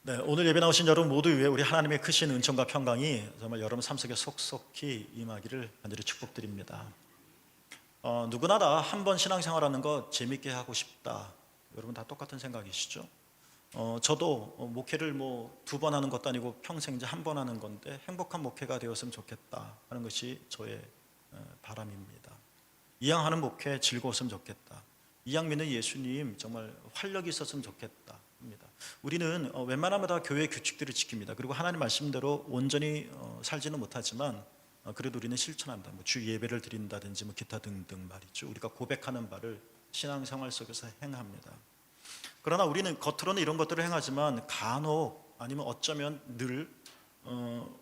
네, 오늘 예배 나오신 여러분 모두 위해 우리 하나님의 크신 은총과 평강이 정말 여러분 삶 속에 속속히 임하기를 간절히 축복드립니다. 누구나 다 한 번 신앙생활하는 거 재밌게 하고 싶다. 여러분 다 똑같은 생각이시죠? 저도 목회를 뭐 2번 하는 것도 아니고 평생 이제 1번 하는 건데 행복한 목회가 되었으면 좋겠다 하는 것이 저의 바람입니다. 이양하는 목회 즐거웠으면 좋겠다. 이양 믿는 예수님 정말 활력이 있었으면 좋겠다 합니다. 우리는 웬만하면 다 교회 규칙들을 지킵니다. 그리고 하나님 말씀대로 온전히 살지는 못하지만 그래도 우리는 실천한다. 뭐 주 예배를 드린다든지 뭐 기타 등등 말이죠. 우리가 고백하는 바를 신앙생활 속에서 행합니다. 그러나 우리는 겉으로는 이런 것들을 행하지만 간혹 아니면 어쩌면 늘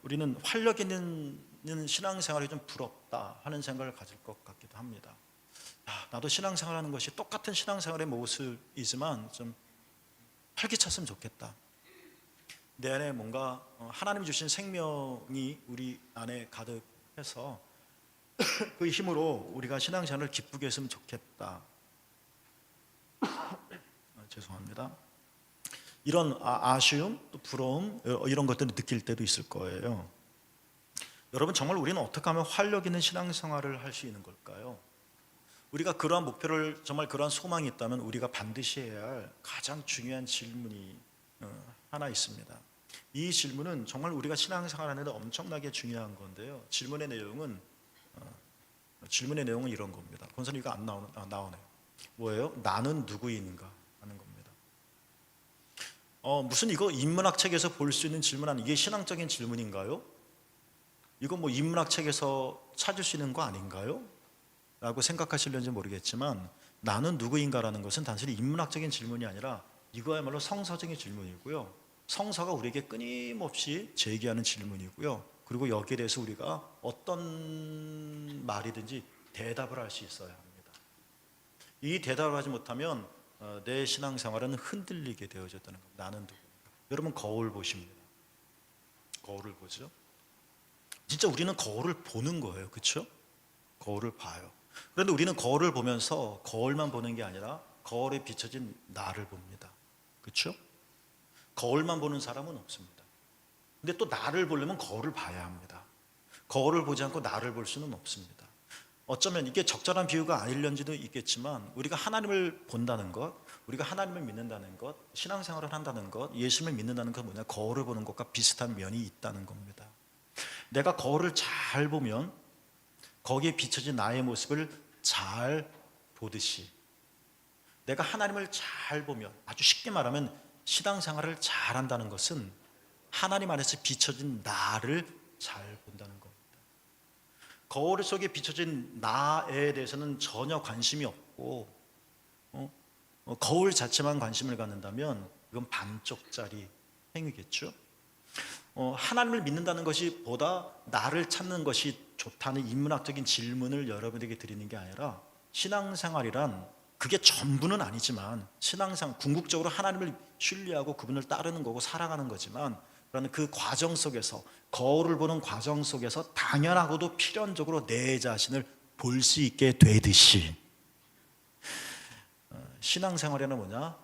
우리는 활력 있는 신앙생활이 좀 부럽다 하는 생각을 가질 것 같기도 합니다. 나도 신앙생활하는 것이 똑같은 신앙생활의 모습이지만 좀 활기찼으면 좋겠다. 내 안에 뭔가 하나님이 주신 생명이 우리 안에 가득해서 그 힘으로 우리가 신앙생활을 기쁘게 했으면 좋겠다. 죄송합니다. 이런 아쉬움, 또 부러움 이런 것들을 느낄 때도 있을 거예요. 여러분 정말 우리는 어떻게 하면 활력 있는 신앙생활을 할 수 있는 걸까요? 우리가 그러한 목표를 정말 그러한 소망이 있다면 우리가 반드시 해야 할 가장 중요한 질문이 하나 있습니다. 이 질문은 정말 우리가 신앙생활하는 데 엄청나게 중요한 건데요. 질문의 내용은 이런 겁니다. 권사님 이거 안 나오네요. 뭐예요? 나는 누구인가 하는 겁니다. 무슨 이거 인문학 책에서 볼 수 있는 질문 아니 이게 신앙적인 질문인가요? 이거 뭐 인문학 책에서 찾을 수 있는 거 아닌가요? 라고 생각하실는지 모르겠지만 나는 누구인가라는 것은 단순히 인문학적인 질문이 아니라 이거야말로 성서적인 질문이고요. 성서가 우리에게 끊임없이 제기하는 질문이고요. 그리고 여기에 대해서 우리가 어떤 말이든지 대답을 할 수 있어야 합니다. 이 대답을 하지 못하면 내 신앙생활은 흔들리게 되어졌다는 겁니다. 나는 누구인가. 여러분 거울 보십니다. 거울을 보죠. 진짜 우리는 거울을 보는 거예요. 그렇죠? 거울을 봐요. 그런데 우리는 거울을 보면서 거울만 보는 게 아니라 거울에 비춰진 나를 봅니다. 그렇죠? 거울만 보는 사람은 없습니다. 근데 또 나를 보려면 거울을 봐야 합니다. 거울을 보지 않고 나를 볼 수는 없습니다. 어쩌면 이게 적절한 비유가 아닐런지도 있겠지만 우리가 하나님을 본다는 것, 우리가 하나님을 믿는다는 것, 신앙생활을 한다는 것, 예수님을 믿는다는 건 뭐냐? 거울을 보는 것과 비슷한 면이 있다는 겁니다. 내가 거울을 잘 보면 거기에 비춰진 나의 모습을 잘 보듯이 내가 하나님을 잘 보면 아주 쉽게 말하면 신앙생활을 잘 한다는 것은 하나님 안에서 비춰진 나를 잘 본다는 겁니다. 거울 속에 비춰진 나에 대해서는 전혀 관심이 없고 거울 자체만 관심을 갖는다면 이건 반쪽짜리 행위겠죠. 하나님을 믿는다는 것이 보다 나를 찾는 것이 좋다는 인문학적인 질문을 여러분에게 드리는 게 아니라 신앙생활이란 그게 전부는 아니지만 신앙생활 궁극적으로 하나님을 신뢰하고 그분을 따르는 거고 살아가는 거지만 그러나 그 과정 속에서 거울을 보는 과정 속에서 당연하고도 필연적으로 내 자신을 볼 수 있게 되듯이 신앙생활에는 뭐냐?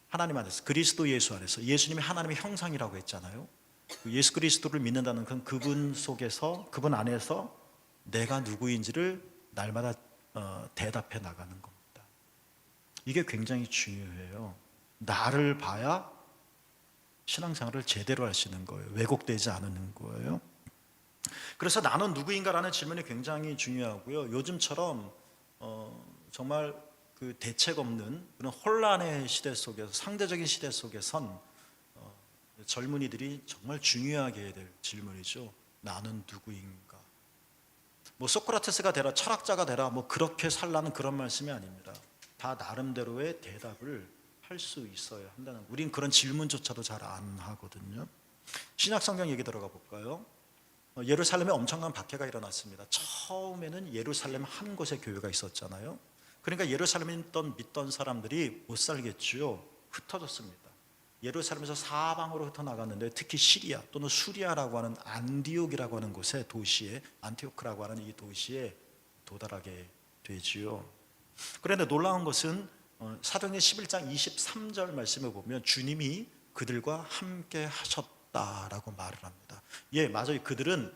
하나님 안에서 그리스도 예수 안에서 예수님이 하나님의 형상이라고 했잖아요. 예수 그리스도를 믿는다는 건 그분 속에서 그분 안에서 내가 누구인지를 날마다 대답해 나가는 겁니다. 이게 굉장히 중요해요. 나를 봐야 신앙생활을 제대로 할 수 있는 거예요. 왜곡되지 않는 거예요. 그래서 나는 누구인가라는 질문이 굉장히 중요하고요. 요즘처럼 정말 그 대책 없는 그런 혼란의 시대 속에서 상대적인 시대 속에선 젊은이들이 정말 중요하게 해야 될 질문이죠. 나는 누구인가? 뭐 소크라테스가 되라, 철학자가 되라, 뭐 그렇게 살라는 그런 말씀이 아닙니다. 다 나름대로의 대답을 할 수 있어야 한다는. 우린 그런 질문조차도 잘 안 하거든요. 신약성경 얘기 들어가 볼까요? 예루살렘에 엄청난 박해가 일어났습니다. 처음에는 예루살렘 한 곳에 교회가 있었잖아요. 그러니까 예루살렘에 믿던 사람들이 못 살겠죠. 흩어졌습니다. 예루살렘에서 사방으로 흩어나갔는데 특히 시리아 또는 수리아라고 하는 안디옥이라고 하는 곳에 도시에 안티오크라고 하는 이 도시에 도달하게 되지요. 그런데 놀라운 것은 사도행전 11장 23절 말씀을 보면 주님이 그들과 함께 하셨다라고 말을 합니다. 예, 맞아요. 그들은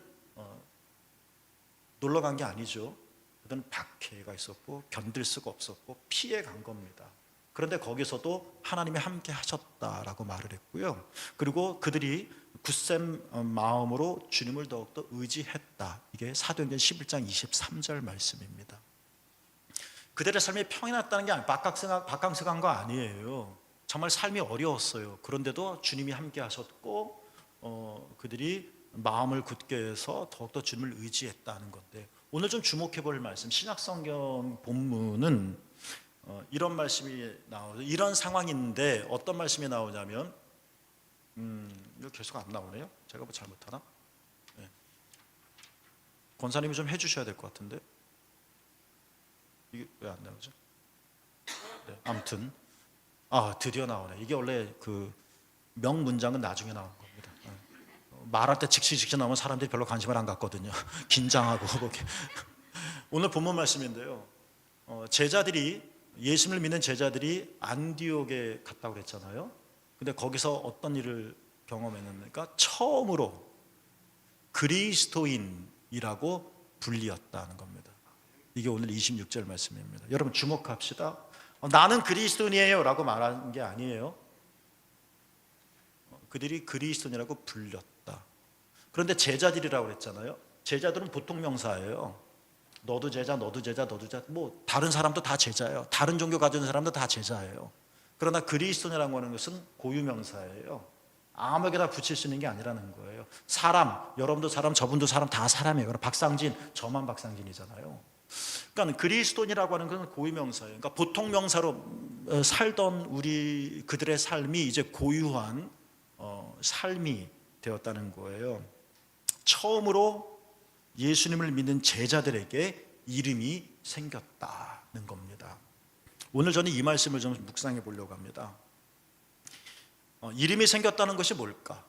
놀러 간 게 아니죠. 그들은 박해가 있었고 견딜 수가 없었고 피해 간 겁니다. 그런데 거기서도 하나님이 함께 하셨다라고 말을 했고요. 그리고 그들이 굳센 마음으로 주님을 더욱더 의지했다. 이게 사도행전 11장 23절 말씀입니다. 그들의 삶이 평안했다는 게 박강석한 거 아니에요. 정말 삶이 어려웠어요. 그런데도 주님이 함께 하셨고 그들이 마음을 굳게 해서 더욱더 주님을 의지했다는 건데, 오늘 좀 주목해 볼 말씀, 신약성경 본문은 이런 말씀이 나오죠. 이런 상황인데 어떤 말씀이 나오냐면 이거 계속 안 나오네요. 제가 뭐 잘못하나? 네. 권사님이 좀 해주셔야 될 것 같은데 이게 왜 안 나오죠? 네, 아무튼 드디어 나오네. 이게 원래 그 명문장은 나중에 나오는 겁니다. 말할 때 즉시 나오면 사람들이 별로 관심을 안 갖거든요. 긴장하고 그렇게. 오늘 본문 말씀인데요. 예수님을 믿는 제자들이 안디옥에 갔다고 그랬잖아요. 근데 거기서 어떤 일을 경험했습니까? 처음으로 그리스도인이라고 불리었다는 겁니다. 이게 오늘 26절 말씀입니다. 여러분 주목합시다. 나는 그리스도인이에요 라고 말하는 게 아니에요. 그들이 그리스도인이라고 불렸다. 그런데 제자들이라고 했잖아요. 제자들은 보통 명사예요. 너도 제자, 너도 제자, 너도 제자. 뭐 다른 사람도 다 제자예요. 다른 종교 가진 사람도 다 제자예요. 그러나 그리스도인이라고 하는 것은 고유명사예요. 아무에게나 붙일 수 있는 게 아니라는 거예요. 사람, 여러분도 사람, 저분도 사람, 다 사람이에요. 박상진, 저만 박상진이잖아요. 그러니까 그리스도인이라고 하는 것은 고유명사예요. 그러니까 보통 명사로 살던 그들의 삶이 이제 고유한 삶이 되었다는 거예요. 처음으로 예수님을 믿는 제자들에게 이름이 생겼다는 겁니다. 오늘 저는 이 말씀을 좀 묵상해 보려고 합니다. 이름이 생겼다는 것이 뭘까?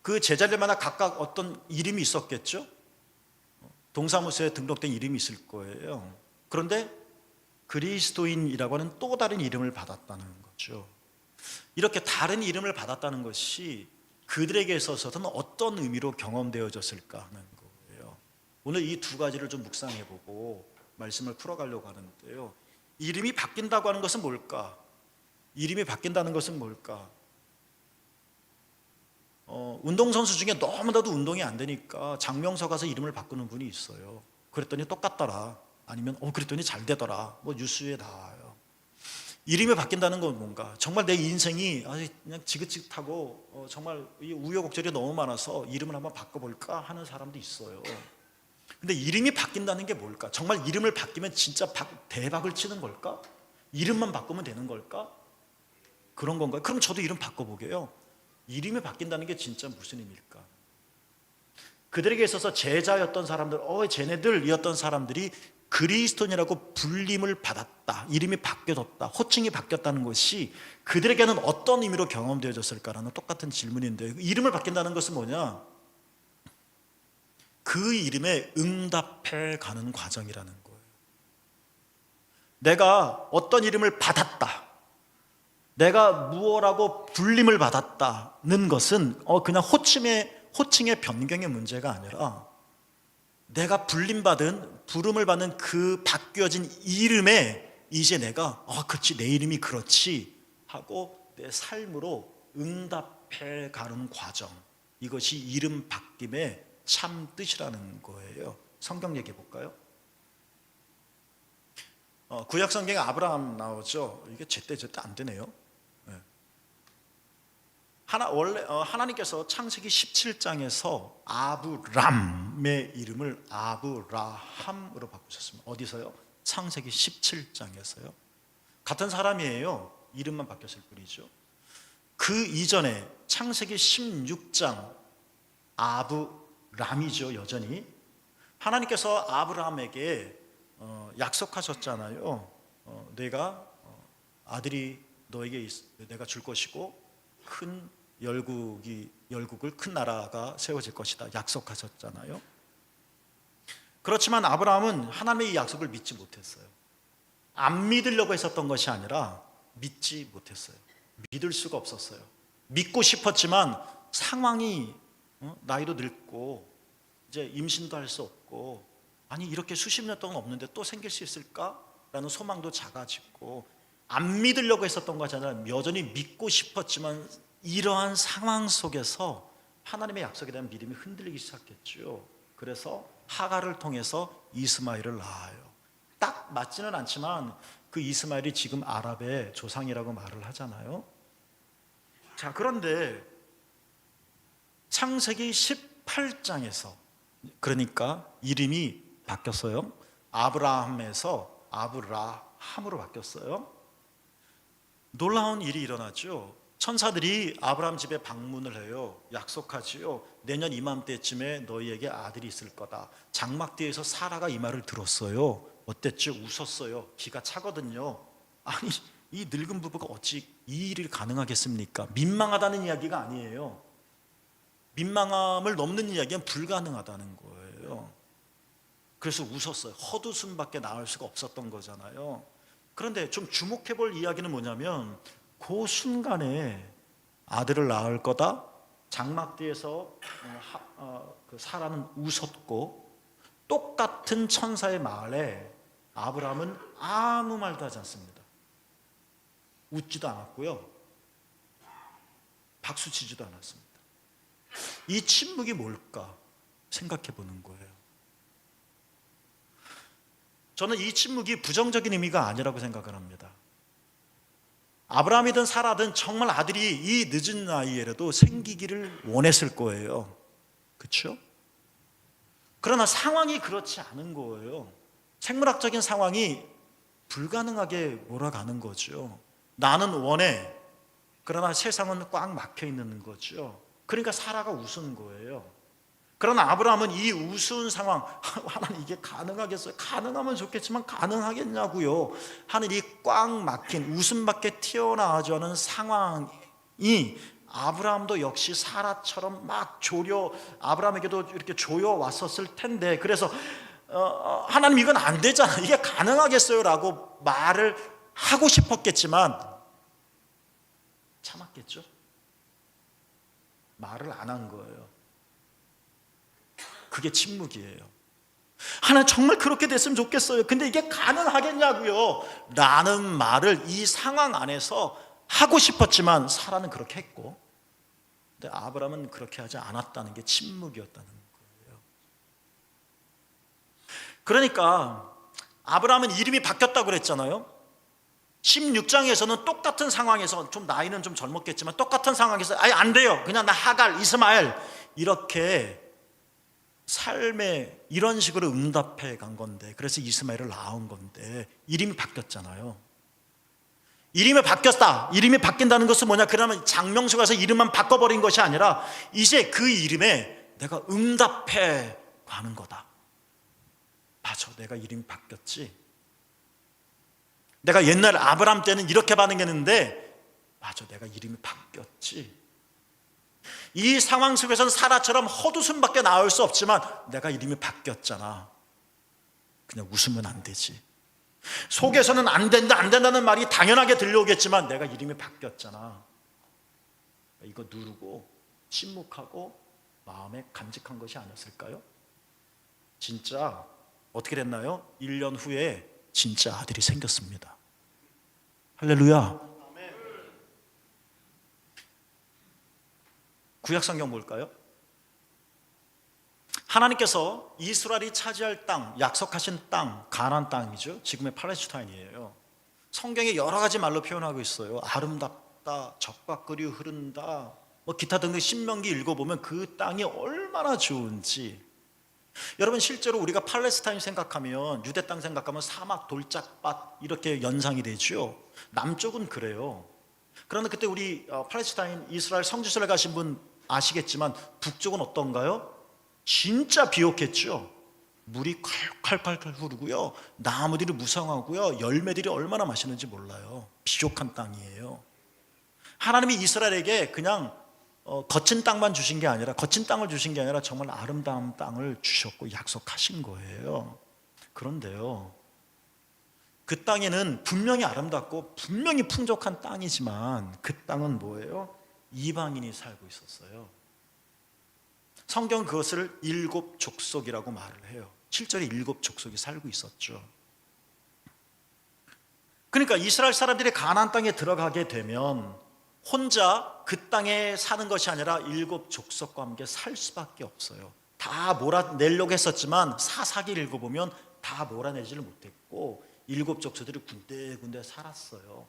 그 제자들마다 각각 어떤 이름이 있었겠죠? 동사무소에 등록된 이름이 있을 거예요. 그런데 그리스도인이라고 하는 또 다른 이름을 받았다는 거죠. 이렇게 다른 이름을 받았다는 것이 그들에게 있어서는 어떤 의미로 경험되어졌을까 하는 거예요. 오늘 이 두 가지를 좀 묵상해보고 말씀을 풀어가려고 하는데요. 이름이 바뀐다고 하는 것은 뭘까? 이름이 바뀐다는 것은 뭘까? 운동선수 중에 너무나도 운동이 안 되니까 장명서 가서 이름을 바꾸는 분이 있어요. 그랬더니 똑같더라. 아니면 그랬더니 잘 되더라. 뭐 뉴스에 나와요. 이름이 바뀐다는 건 뭔가? 정말 내 인생이 그냥 지긋지긋하고 정말 우여곡절이 너무 많아서 이름을 한번 바꿔볼까 하는 사람도 있어요. 근데 이름이 바뀐다는 게 뭘까? 정말 이름을 바뀌면 진짜 대박을 치는 걸까? 이름만 바꾸면 되는 걸까? 그런 건가요? 그럼 저도 이름 바꿔보게요. 이름이 바뀐다는 게 진짜 무슨 의미일까? 그들에게 있어서 제자였던 사람들, 쟤네들이었던 사람들이 그리스도인이라고 불림을 받았다. 이름이 바뀌어졌다. 호칭이 바뀌었다는 것이 그들에게는 어떤 의미로 경험되어졌을까라는 똑같은 질문인데, 이름을 바뀐다는 것은 뭐냐? 그 이름에 응답해 가는 과정이라는 거예요. 내가 어떤 이름을 받았다. 내가 무엇라고 불림을 받았다는 것은 그냥 호칭의 변경의 문제가 아니라 내가 부름을 받는 그 바뀌어진 이름에 이제 내가 그렇지, 내 이름이 그렇지 하고 내 삶으로 응답해 가는 과정, 이것이 이름 바뀜의 참 뜻이라는 거예요. 성경 얘기해 볼까요? 구약 성경에 아브라함 나오죠. 이게 제때 안 되네요. 하나님께서 창세기 17장에서 아브람의 이름을 아브라함으로 바꾸셨습니다. 어디서요? 창세기 17장에서요. 같은 사람이에요. 이름만 바뀌었을 뿐이죠. 그 이전에 창세기 16장 아브람이죠. 여전히 하나님께서 아브라함에게 약속하셨잖아요. 내가 아들이 너에게 내가 줄 것이고 큰 열국을 큰 나라가 세워질 것이다 약속하셨잖아요. 그렇지만 아브라함은 하나님의 이 약속을 믿지 못했어요. 안 믿으려고 했었던 것이 아니라 믿지 못했어요. 믿을 수가 없었어요. 믿고 싶었지만 상황이 나이도 늙고 이제 임신도 할 수 없고, 아니 이렇게 수십 년 동안 없는데 또 생길 수 있을까라는 소망도 작아지고, 안 믿으려고 했었던 거잖아요. 여전히 믿고 싶었지만 이러한 상황 속에서 하나님의 약속에 대한 믿음이 흔들리기 시작했죠. 그래서 하갈을 통해서 이스마엘을 낳아요. 딱 맞지는 않지만 그 이스마엘이 지금 아랍의 조상이라고 말을 하잖아요. 자, 그런데 창세기 18장에서 그러니까 이름이 바뀌었어요. 아브라함에서 아브라함으로 바뀌었어요. 놀라운 일이 일어났죠. 천사들이 아브라함 집에 방문을 해요. 약속하지요. 내년 이맘때쯤에 너희에게 아들이 있을 거다. 장막뒤에서 사라가 이 말을 들었어요. 어땠죠? 웃었어요. 기가 차거든요. 아니 이 늙은 부부가 어찌 이 일이 가능하겠습니까? 민망하다는 이야기가 아니에요. 민망함을 넘는 이야기는 불가능하다는 거예요. 그래서 웃었어요. 헛웃음밖에 나올 수가 없었던 거잖아요. 그런데 좀 주목해 볼 이야기는 뭐냐면, 그 순간에 아들을 낳을 거다, 장막뒤에서 그 사라는 웃었고, 똑같은 천사의 말에 아브라함은 아무 말도 하지 않습니다. 웃지도 않았고요, 박수치지도 않았습니다. 이 침묵이 뭘까 생각해 보는 거예요. 저는 이 침묵이 부정적인 의미가 아니라고 생각을 합니다. 아브라함이든 사라든 정말 아들이 이 늦은 나이에라도 생기기를 원했을 거예요. 그렇죠? 그러나 상황이 그렇지 않은 거예요. 생물학적인 상황이 불가능하게 몰아가는 거죠. 나는 원해. 그러나 세상은 꽉 막혀 있는 거죠. 그러니까 사라가 웃은 거예요. 그러나 아브라함은 이 우스운 상황, 하나님 이게 가능하겠어요? 가능하면 좋겠지만 가능하겠냐고요 하는 이 꽉 막힌 웃음밖에 튀어나오지 않은 상황이, 아브라함도 역시 사라처럼 막 아브라함에게도 이렇게 조여 왔었을 텐데, 그래서 하나님 이건 안 되잖아, 이게 가능하겠어요? 라고 말을 하고 싶었겠지만 참았겠죠? 말을 안 한 거예요. 그게 침묵이에요. 하나님 정말 그렇게 됐으면 좋겠어요. 근데 이게 가능하겠냐고요? 라는 말을 이 상황 안에서 하고 싶었지만 사라는 그렇게 했고, 근데 아브라함은 그렇게 하지 않았다는 게 침묵이었다는 거예요. 그러니까 아브라함은 이름이 바뀌었다고 그랬잖아요. 16장에서는 똑같은 상황에서, 좀 나이는 좀 젊었겠지만 똑같은 상황에서 아예 안 돼요, 그냥 나 하갈, 이스마엘, 이렇게 삶에 이런 식으로 응답해 간 건데, 그래서 이스마엘을 낳은 건데 이름이 바뀌었잖아요. 이름이 바뀌었다. 이름이 바뀐다는 것은 뭐냐? 그러면 장명소 가서 이름만 바꿔버린 것이 아니라 이제 그 이름에 내가 응답해 가는 거다. 맞아, 내가 이름이 바뀌었지. 내가 옛날 아브라함 때는 이렇게 반응했는데 맞아, 내가 이름이 바뀌었지. 이 상황 속에서는 사라처럼 헛웃음밖에 나올 수 없지만 내가 이름이 바뀌었잖아. 그냥 웃으면 안 되지. 속에서는 안 된다, 안 된다는 말이 당연하게 들려오겠지만 내가 이름이 바뀌었잖아. 이거 누르고 침묵하고 마음에 간직한 것이 아니었을까요? 진짜 어떻게 됐나요? 1년 후에 진짜 아들이 생겼습니다. 할렐루야. 구약성경 볼까요? 하나님께서 이스라엘이 차지할 땅, 약속하신 땅, 가나안 땅이죠. 지금의 팔레스타인이에요. 성경에 여러 가지 말로 표현하고 있어요. 아름답다, 적과 꿀이 흐른다, 뭐 기타 등등 신명기 읽어보면 그 땅이 얼마나 좋은지. 여러분, 실제로 우리가 팔레스타인 생각하면, 유대 땅 생각하면 사막, 돌짝밭 이렇게 연상이 되죠. 남쪽은 그래요. 그런데 그때 우리 팔레스타인, 이스라엘 성지순례 가신 분 아시겠지만 북쪽은 어떤가요? 진짜 비옥했죠. 물이 콸콸콸 흐르고요, 나무들이 무성하고요, 열매들이 얼마나 맛있는지 몰라요. 비옥한 땅이에요. 하나님이 이스라엘에게 그냥 거친 땅만 주신 게 아니라, 거친 땅을 주신 게 아니라 정말 아름다운 땅을 주셨고 약속하신 거예요. 그런데요, 그 땅에는 분명히 아름답고 분명히 풍족한 땅이지만 그 땅은 뭐예요? 이방인이 살고 있었어요. 성경 그것을 일곱 족속이라고 말을 해요. 실제로 일곱 족속이 살고 있었죠. 그러니까 이스라엘 사람들이 가나안 땅에 들어가게 되면 혼자 그 땅에 사는 것이 아니라 일곱 족속과 함께 살 수밖에 없어요. 다 몰아내려고 했었지만 사사기를 읽어보면 다 몰아내지를 못했고 일곱 족속들이 군데군데 살았어요.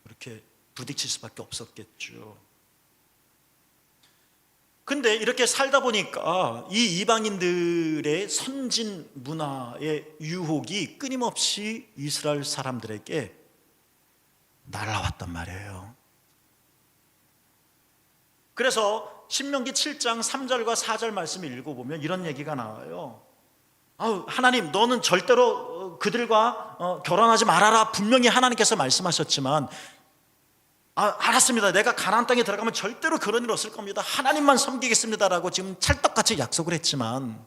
그렇게 부딪힐 수밖에 없었겠죠. 근데 이렇게 살다 보니까 이 이방인들의 선진 문화의 유혹이 끊임없이 이스라엘 사람들에게 날아왔단 말이에요. 그래서 신명기 7장 3절과 4절 말씀을 읽어보면 이런 얘기가 나와요. 하나님, 너는 절대로 그들과 결혼하지 말아라. 분명히 하나님께서 말씀하셨지만 알았습니다. 내가 가나안 땅에 들어가면 절대로 그런 일 없을 겁니다. 하나님만 섬기겠습니다라고 지금 찰떡같이 약속을 했지만,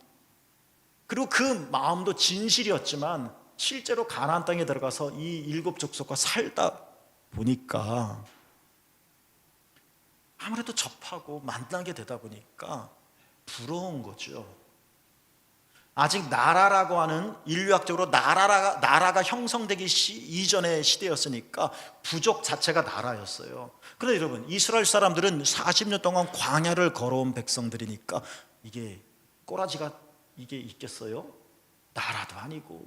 그리고 그 마음도 진실이었지만 실제로 가나안 땅에 들어가서 이 일곱 족속과 살다 보니까 아무래도 접하고 만나게 되다 보니까 부러운 거죠. 아직 나라라고 하는 인류학적으로 나라가 형성되기 이전의 시대였으니까 부족 자체가 나라였어요. 그런데 여러분, 이스라엘 사람들은 40년 동안 광야를 걸어온 백성들이니까 이게 꼬라지가 이게 있겠어요? 나라도 아니고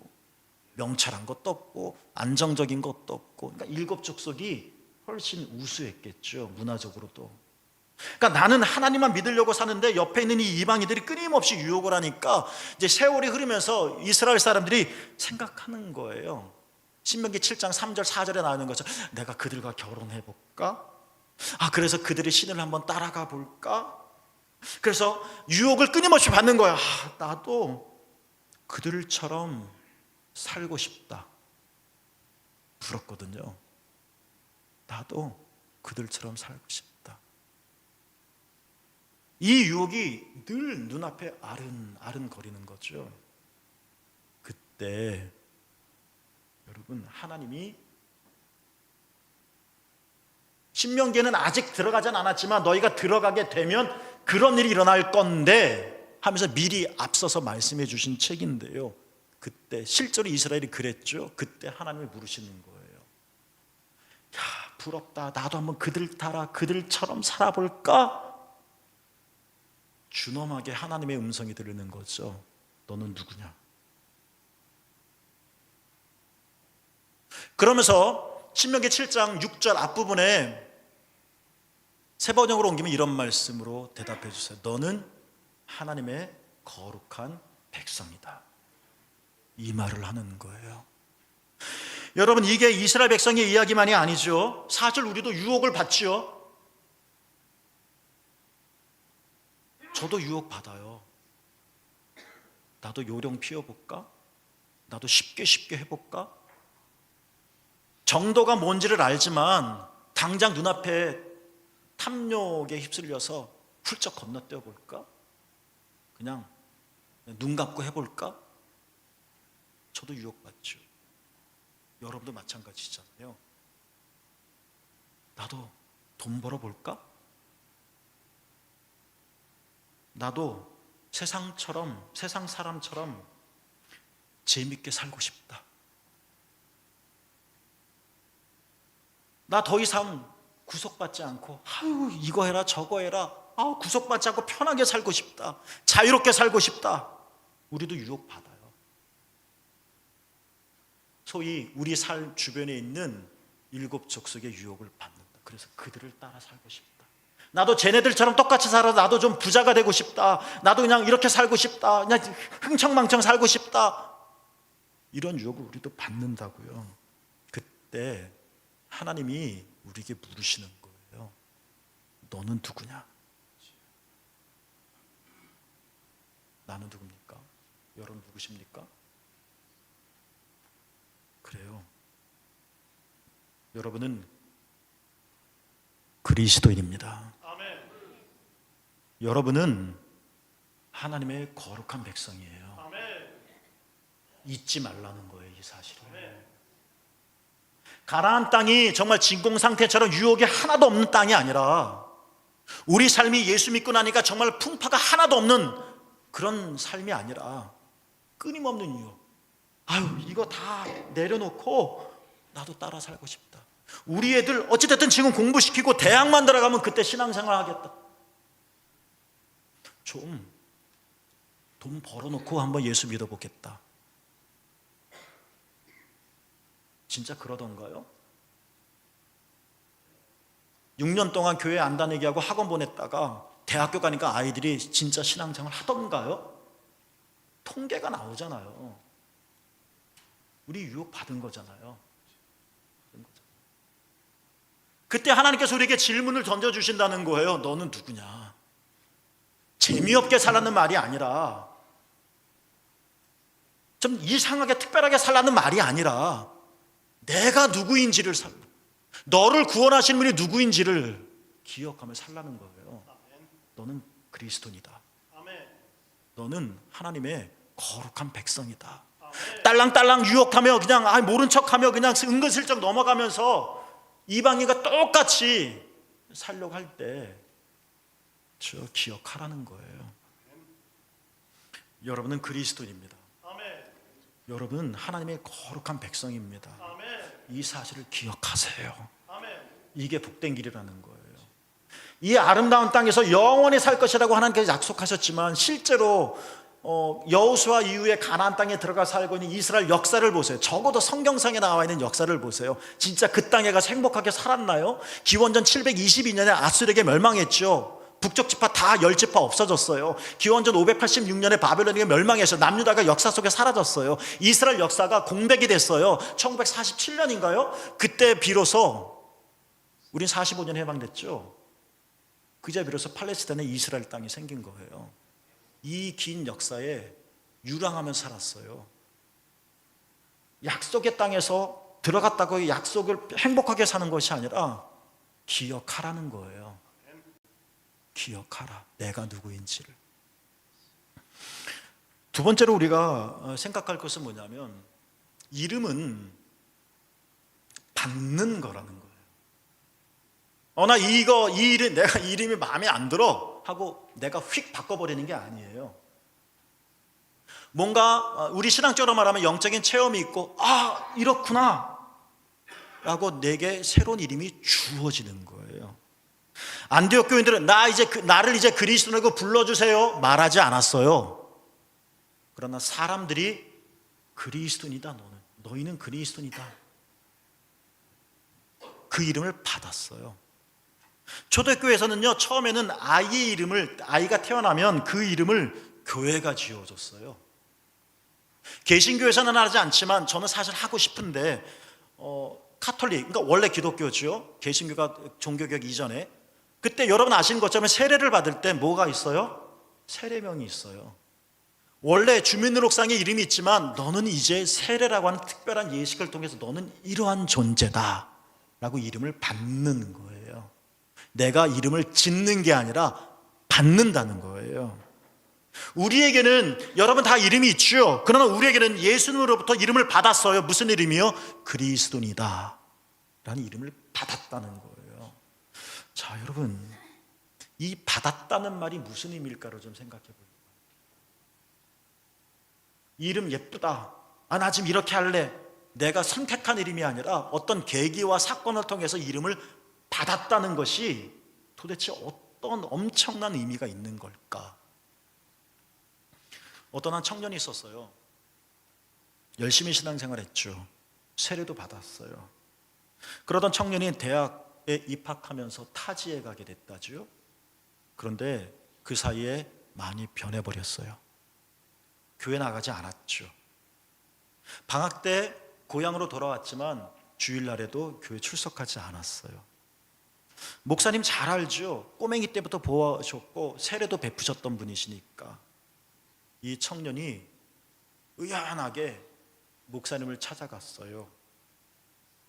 명철한 것도 없고 안정적인 것도 없고, 그러니까 일곱 족속이 훨씬 우수했겠죠, 문화적으로도. 그러니까 나는 하나님만 믿으려고 사는데 옆에 있는 이 이방인들이 끊임없이 유혹을 하니까 이제 세월이 흐르면서 이스라엘 사람들이 생각하는 거예요. 신명기 7장 3절 4절에 나오는 것처럼 내가 그들과 결혼해 볼까? 그래서 그들의 신을 한번 따라가 볼까? 그래서 유혹을 끊임없이 받는 거야. 나도 그들처럼 살고 싶다. 부럽거든요. 나도 그들처럼 살고 싶다. 이 유혹이 늘 눈앞에 아른거리는 거죠. 그때 여러분, 하나님이 신명기에는 아직 들어가진 않았지만 너희가 들어가게 되면 그런 일이 일어날 건데 하면서 미리 앞서서 말씀해 주신 책인데요. 그때 실제로 이스라엘이 그랬죠. 그때 하나님을 물으시는 거예요. 야, 부럽다. 나도 한번 그들 따라 그들처럼 살아볼까? 준엄하게 하나님의 음성이 들리는 거죠. 너는 누구냐? 그러면서 신명기 7장 6절 앞부분에 세 번역으로 옮기면 이런 말씀으로 대답해 주세요. 너는 하나님의 거룩한 백성이다. 이 말을 하는 거예요. 여러분, 이게 이스라엘 백성의 이야기만이 아니죠. 사실 우리도 유혹을 받지요. 저도 유혹 받아요. 나도 요령 피워볼까? 나도 쉽게 해볼까? 정도가 뭔지를 알지만 당장 눈앞에 탐욕에 휩쓸려서 훌쩍 건너뛰어 볼까? 그냥 눈 감고 해볼까? 저도 유혹받죠. 여러분도 마찬가지잖아요. 나도 돈 벌어볼까? 나도 세상 사람처럼 재밌게 살고 싶다. 나 더 이상 구속받지 않고 이거 해라 저거 해라 구속받지 않고 편하게 살고 싶다. 자유롭게 살고 싶다. 우리도 유혹받아요. 소위 우리 삶 주변에 있는 일곱 족속의 유혹을 받는다. 그래서 그들을 따라 살고 싶다. 나도 쟤네들처럼 똑같이 살아서 나도 좀 부자가 되고 싶다. 나도 그냥 이렇게 살고 싶다. 그냥 흥청망청 살고 싶다. 이런 유혹을 우리도 받는다고요. 그때 하나님이 우리에게 물으시는 거예요. 너는 누구냐? 나는 누굽니까? 여러분 누구십니까? 그래요. 여러분은 그리스도인입니다. 아멘. 여러분은 하나님의 거룩한 백성이에요. 아멘. 잊지 말라는 거예요, 이 사실을. 아멘. 가나안 땅이 정말 진공 상태처럼 유혹이 하나도 없는 땅이 아니라 우리 삶이 예수 믿고 나니까 정말 풍파가 하나도 없는 그런 삶이 아니라 끊임없는 유혹. 아유, 이거 다 내려놓고 나도 따라 살고 싶다. 우리 애들 어찌됐든 지금 공부시키고 대학만 들어가면 그때 신앙생활 하겠다. 좀 돈 벌어놓고 한번 예수 믿어보겠다. 진짜 그러던가요? 6년 동안 교회 안 다니게 하고 학원 보냈다가 대학교 가니까 아이들이 진짜 신앙생활 하던가요? 통계가 나오잖아요. 우리 유혹 받은 거잖아요. 그때 하나님께서 우리에게 질문을 던져주신다는 거예요. 너는 누구냐? 재미없게 살라는 말이 아니라, 좀 이상하게 특별하게 살라는 말이 아니라, 내가 누구인지를 너를 구원하신 분이 누구인지를 기억하며 살라는 거예요. 너는 그리스도인이다. 너는 하나님의 거룩한 백성이다. 딸랑딸랑 유혹하며 그냥 모른 척하며 그냥 은근슬쩍 넘어가면서 이방인과 똑같이 살려고 할 때 저 기억하라는 거예요. 여러분은 그리스도인입니다. 여러분은 하나님의 거룩한 백성입니다. 이 사실을 기억하세요. 이게 복된 길이라는 거예요. 이 아름다운 땅에서 영원히 살 것이라고 하나님께서 약속하셨지만 실제로 여호수아 이후에 가나안 땅에 들어가 살고 있는 이스라엘 역사를 보세요. 적어도 성경상에 나와 있는 역사를 보세요. 진짜 그 땅에 가서 행복하게 살았나요? 기원전 722년에 아수르에게 멸망했죠. 북쪽 지파 다 10지파 없어졌어요. 기원전 586년에 바벨론에게 멸망해서 남유다가 역사 속에 사라졌어요. 이스라엘 역사가 공백이 됐어요. 1947년인가요? 그때 비로소 우린 45년 해방됐죠. 그제 비로소 팔레스타인에 이스라엘 땅이 생긴 거예요. 이 긴 역사에 유랑하며 살았어요. 약속의 땅에서 들어갔다고 약속을 행복하게 사는 것이 아니라 기억하라는 거예요. 기억하라, 내가 누구인지를. 두 번째로 우리가 생각할 것은 뭐냐면, 이름은 받는 거라는 거예요. 나 이 이름, 내가 이 이름이 마음에 안 들어 하고 내가 휙 바꿔버리는 게 아니에요. 뭔가 우리 신앙적으로 말하면 영적인 체험이 있고, 이렇구나 라고 내게 새로운 이름이 주어지는 거예요. 안디옥 교인들은 나를 이제 그리스도라고 불러주세요 말하지 않았어요. 그러나 사람들이 그리스도인이다, 너희는 그리스도인이다, 그 이름을 받았어요. 초대교회에서는요, 처음에는 아이가 태어나면 그 이름을 교회가 지어줬어요. 개신교에서는 하지 않지만 저는 사실 하고 싶은데, 카톨릭, 그러니까 원래 기독교죠. 개신교가 종교개혁 이전에. 그때 여러분 아시는 것처럼 세례를 받을 때 뭐가 있어요? 세례명이 있어요. 원래 주민등록상에 이름이 있지만 너는 이제 세례라고 하는 특별한 예식을 통해서 너는 이러한 존재다 라고 이름을 받는 거예요. 내가 이름을 짓는 게 아니라 받는다는 거예요. 우리에게는 여러분 다 이름이 있죠. 그러나 우리에게는 예수님으로부터 이름을 받았어요. 무슨 이름이요? 그리스도인이다 라는 이름을 받았다는 거예요. 자, 여러분, 이 받았다는 말이 무슨 의미일까를 좀 생각해 볼게요. 이름 예쁘다, 나 지금 이렇게 할래, 내가 선택한 이름이 아니라 어떤 계기와 사건을 통해서 이름을 받았다는 것이 도대체 어떤 엄청난 의미가 있는 걸까? 어떤 한 청년이 있었어요. 열심히 신앙생활했죠. 세례도 받았어요. 그러던 청년이 대학에 입학하면서 타지에 가게 됐다죠. 그런데 그 사이에 많이 변해버렸어요. 교회 나가지 않았죠. 방학 때 고향으로 돌아왔지만 주일날에도 교회 출석하지 않았어요. 목사님 잘 알죠. 꼬맹이 때부터 보아주셨고 세례도 베푸셨던 분이시니까. 이 청년이 의아하게 목사님을 찾아갔어요.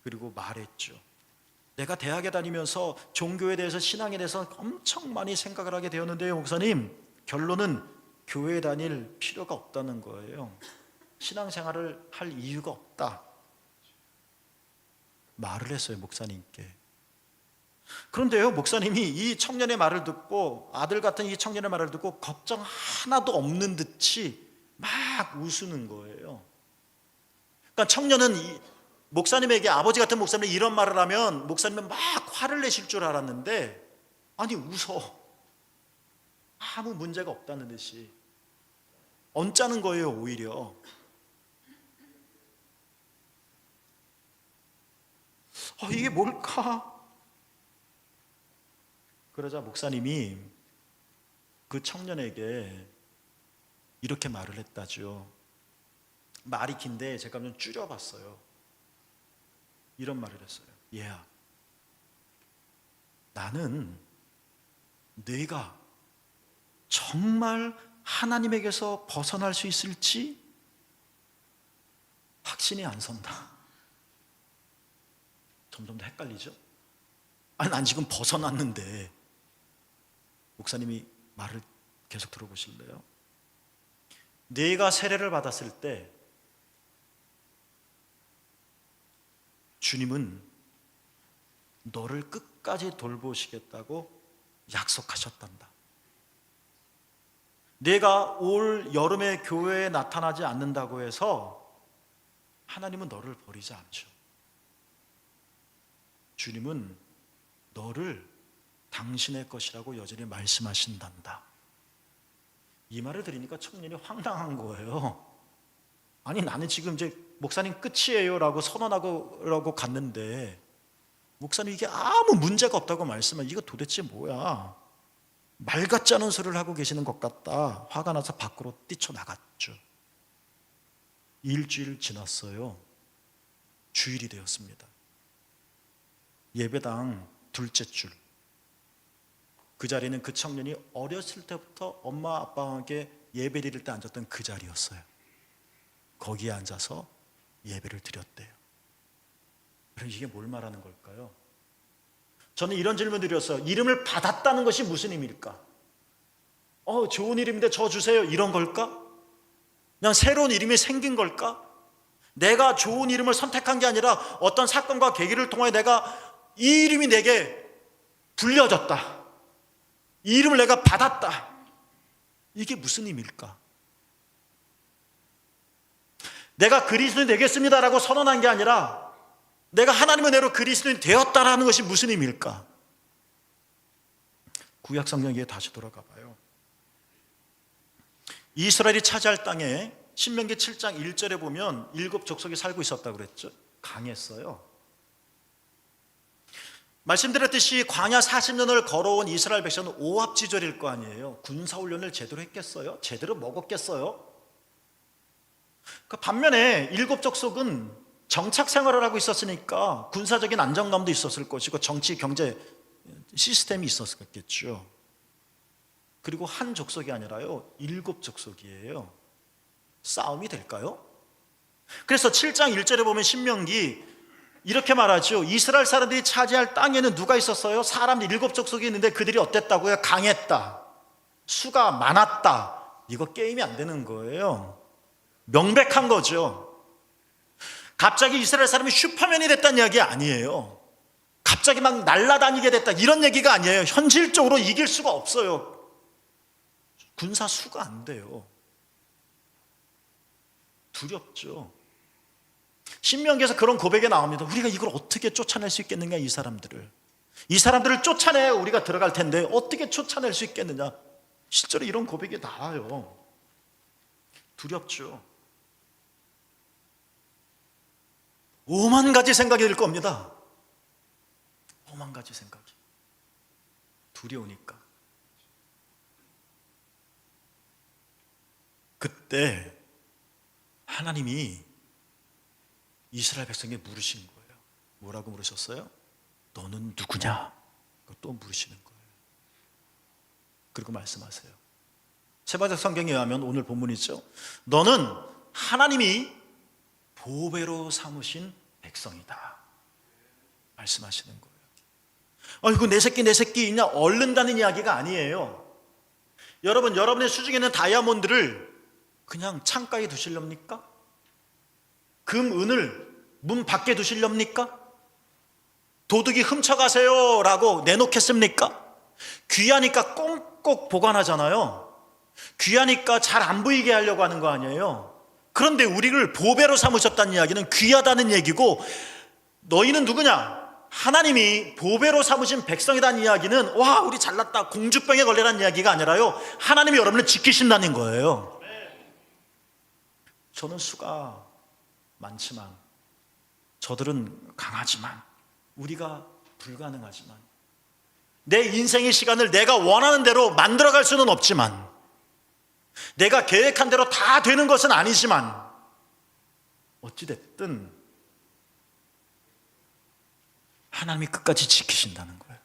그리고 말했죠. 내가 대학에 다니면서 종교에 대해서, 신앙에 대해서 엄청 많이 생각을 하게 되었는데요, 목사님, 결론은 교회에 다닐 필요가 없다는 거예요. 신앙생활을 할 이유가 없다. 말을 했어요, 목사님께. 그런데요, 목사님이 이 청년의 말을 듣고, 아들 같은 이 청년의 말을 듣고 걱정 하나도 없는 듯이 막 웃으는 거예요. 그러니까 청년은 목사님에게, 아버지 같은 목사님이 이런 말을 하면 목사님은 막 화를 내실 줄 알았는데, 아니 웃어. 아무 문제가 없다는 듯이 언짢은 거예요, 오히려. 이게 뭘까? 그러자 목사님이 그 청년에게 이렇게 말을 했다죠. 말이 긴데 제가 좀 줄여봤어요. 이런 말을 했어요. 얘야, 나는 네가 정말 하나님에게서 벗어날 수 있을지 확신이 안 선다. 점점 더 헷갈리죠? 아니, 난 지금 벗어났는데. 목사님이 말을 계속 들어보실래요? 네가 세례를 받았을 때 주님은 너를 끝까지 돌보시겠다고 약속하셨단다. 네가 올 여름에 교회에 나타나지 않는다고 해서 하나님은 너를 버리지 않죠. 주님은 너를 당신의 것이라고 여전히 말씀하신단다. 이 말을 들으니까 청년이 황당한 거예요. 아니, 나는 지금 이제 목사님 끝이에요 라고 선언하고 갔는데 목사님 이게 아무 문제가 없다고 말씀하면 이거 도대체 뭐야? 말 같지 않은 소리를 하고 계시는 것 같다. 화가 나서 밖으로 뛰쳐나갔죠. 일주일 지났어요. 주일이 되었습니다. 예배당 둘째 줄. 그 자리는 그 청년이 어렸을 때부터 엄마 아빠에게 예배 드릴 때 앉았던 그 자리였어요. 거기에 앉아서 예배를 드렸대요. 그럼 이게 뭘 말하는 걸까요? 저는 이런 질문 드렸어요. 이름을 받았다는 것이 무슨 의미일까? 좋은 이름인데 저 주세요, 이런 걸까? 그냥 새로운 이름이 생긴 걸까? 내가 좋은 이름을 선택한 게 아니라 어떤 사건과 계기를 통해 내가 이 이름이 내게 불려졌다, 이 이름을 내가 받았다. 이게 무슨 의미일까? 내가 그리스도인 되겠습니다라고 선언한 게 아니라 내가 하나님의 은혜로 그리스도인 되었다라는 것이 무슨 의미일까? 구약 성경에 다시 돌아가 봐요. 이스라엘이 차지할 땅에 신명기 7장 1절에 보면 7 족속이 살고 있었다고 그랬죠. 강했어요. 말씀드렸듯이 광야 40년을 걸어온 이스라엘 백성은 오합지졸일 거 아니에요. 군사훈련을 제대로 했겠어요? 제대로 먹었겠어요? 반면에 7 족속은 정착 생활을 하고 있었으니까 군사적인 안정감도 있었을 것이고 정치, 경제 시스템이 있었겠죠. 그리고 한 족속이 아니라요, 7 족속이에요. 싸움이 될까요? 그래서 7장 1절에 보면 신명기 이렇게 말하죠. 이스라엘 사람들이 차지할 땅에는 누가 있었어요? 사람들 7 족속이 있는데 그들이 어땠다고요? 강했다, 수가 많았다. 이거 게임이 안 되는 거예요. 명백한 거죠. 갑자기 이스라엘 사람이 슈퍼맨이 됐다는 이야기 아니에요. 갑자기 막 날아다니게 됐다, 이런 얘기가 아니에요. 현실적으로 이길 수가 없어요. 군사 수가 안 돼요. 두렵죠. 신명기에서 그런 고백이 나옵니다. 우리가 이걸 어떻게 쫓아낼 수 있겠느냐, 이 사람들을 쫓아내야 우리가 들어갈 텐데 어떻게 쫓아낼 수 있겠느냐. 실제로 이런 고백이 나와요. 두렵죠. 오만 가지 생각이 들 겁니다. 오만 가지 생각이. 두려우니까. 그때 하나님이 이스라엘 백성에게 물으신 거예요. 뭐라고 물으셨어요? 너는 누구냐? 또 물으시는 거예요. 그리고 말씀하세요. 세바적 성경에 의하면 오늘 본문이죠. 너는 하나님이 보배로 삼으신 백성이다. 말씀하시는 거예요. 아이고 내 새끼 그냥 얼른다는 이야기가 아니에요. 여러분, 여러분의 수중에 있는 다이아몬드를 그냥 창가에 두시렵니까? 금, 은을 문 밖에 두시렵니까? 도둑이 훔쳐가세요 라고 내놓겠습니까? 귀하니까 꽁꽁 보관하잖아요. 귀하니까 잘 안 보이게 하려고 하는 거 아니에요. 그런데 우리를 보배로 삼으셨다는 이야기는 귀하다는 얘기고, 너희는 누구냐? 하나님이 보배로 삼으신 백성이라는 이야기는 와 우리 잘났다 공주병에 걸리라는 이야기가 아니라요, 하나님이 여러분을 지키신다는 거예요. 저는 수가 많지만, 저들은 강하지만, 우리가 불가능하지만, 내 인생의 시간을 내가 원하는 대로 만들어갈 수는 없지만, 내가 계획한 대로 다 되는 것은 아니지만, 어찌됐든 하나님이 끝까지 지키신다는 거예요.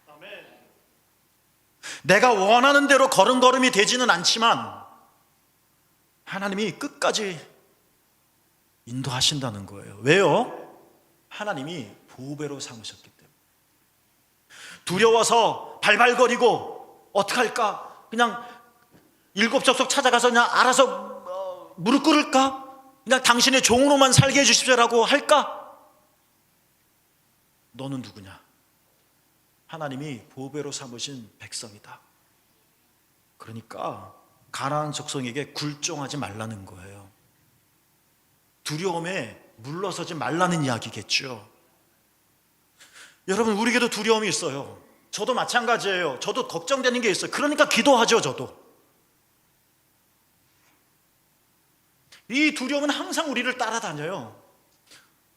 내가 원하는 대로 걸음걸음이 되지는 않지만 하나님이 끝까지 인도하신다는 거예요. 왜요? 하나님이 보배로 삼으셨기 때문에. 두려워서 발발거리고 어떡할까? 그냥 일곱 척석 찾아가서 그냥 알아서 무릎 꿇을까? 그냥 당신의 종으로만 살게 해주십시오라고 할까? 너는 누구냐? 하나님이 보배로 삼으신 백성이다. 그러니까 가나안 족속에게 굴종하지 말라는 거예요. 두려움에 물러서지 말라는 이야기겠죠. 여러분, 우리에게도 두려움이 있어요. 저도 마찬가지예요. 저도 걱정되는 게 있어요. 그러니까 기도하죠. 저도. 이 두려움은 항상 우리를 따라다녀요.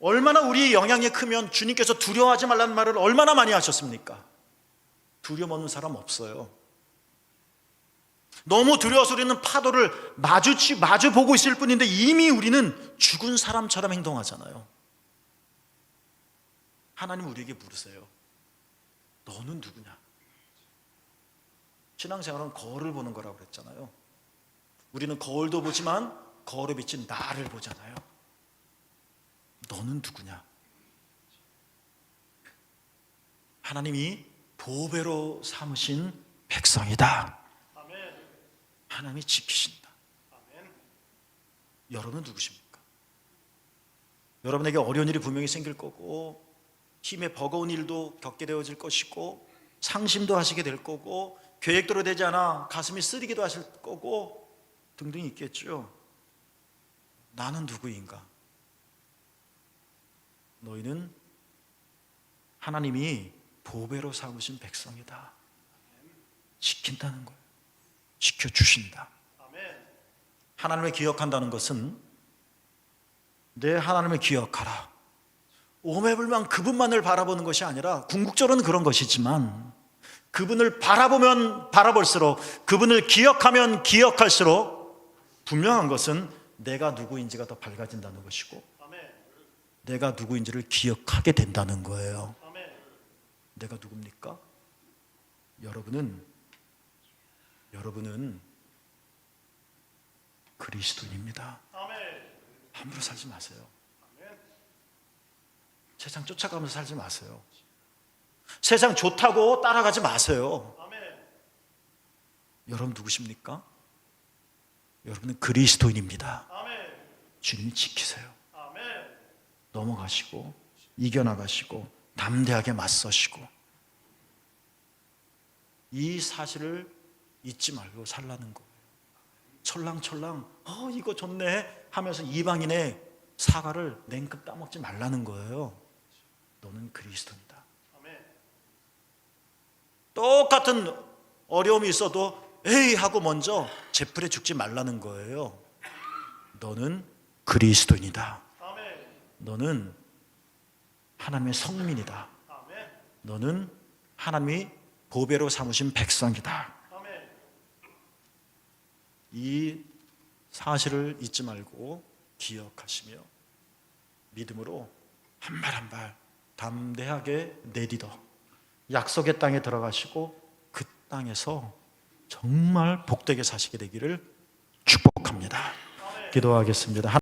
얼마나 우리의 영향이 크면 주님께서 두려워하지 말라는 말을 얼마나 많이 하셨습니까? 두려움 없는 사람 없어요. 너무 두려워서 우리는 파도를 마주 보고 있을 뿐인데 이미 우리는 죽은 사람처럼 행동하잖아요. 하나님 우리에게 물으세요. 너는 누구냐? 신앙생활은 거울을 보는 거라고 그랬잖아요. 우리는 거울도 보지만 거울에 비친 나를 보잖아요. 너는 누구냐? 하나님이 보배로 삼으신 백성이다. 하나님이 지키신다. 여러분은 누구십니까? 여러분에게 어려운 일이 분명히 생길 거고, 힘에 버거운 일도 겪게 되어질 것이고, 상심도 하시게 될 거고, 계획대로 되지 않아 가슴이 쓰리기도 하실 거고 등등 있겠죠. 나는 누구인가? 너희는 하나님이 보배로 삼으신 백성이다. 지킨다는 거예요. 지켜주신다. 하나님을 기억한다는 것은 내 하나님을 기억하라, 오매불망 그분만을 바라보는 것이 아니라, 궁극적으로는 그런 것이지만 그분을 바라보면 바라볼수록, 그분을 기억하면 기억할수록 분명한 것은 내가 누구인지가 더 밝아진다는 것이고, 내가 누구인지를 기억하게 된다는 거예요. 내가 누굽니까? 여러분은 그리스도인입니다. 함부로 살지 마세요. 세상 쫓아가면서 살지 마세요. 세상 좋다고 따라가지 마세요. 여러분 누구십니까? 여러분은 그리스도인입니다. 주님이 지키세요. 넘어가시고 이겨나가시고 담대하게 맞서시고, 이 사실을 잊지 말고 살라는 거예요. 철랑철랑 이거 좋네 하면서 이방인의 사과를 냉큼 따먹지 말라는 거예요. 너는 그리스도입니다. 똑같은 어려움이 있어도 에이 하고 먼저 제풀에 죽지 말라는 거예요. 너는 그리스도인이다. 너는 하나님의 성민이다. 너는 하나님이 보배로 삼으신 백성이다. 이 사실을 잊지 말고 기억하시며 믿음으로 한 발 한 발 담대하게 내딛어 약속의 땅에 들어가시고, 그 땅에서 정말 복되게 사시게 되기를 축복합니다. 기도하겠습니다.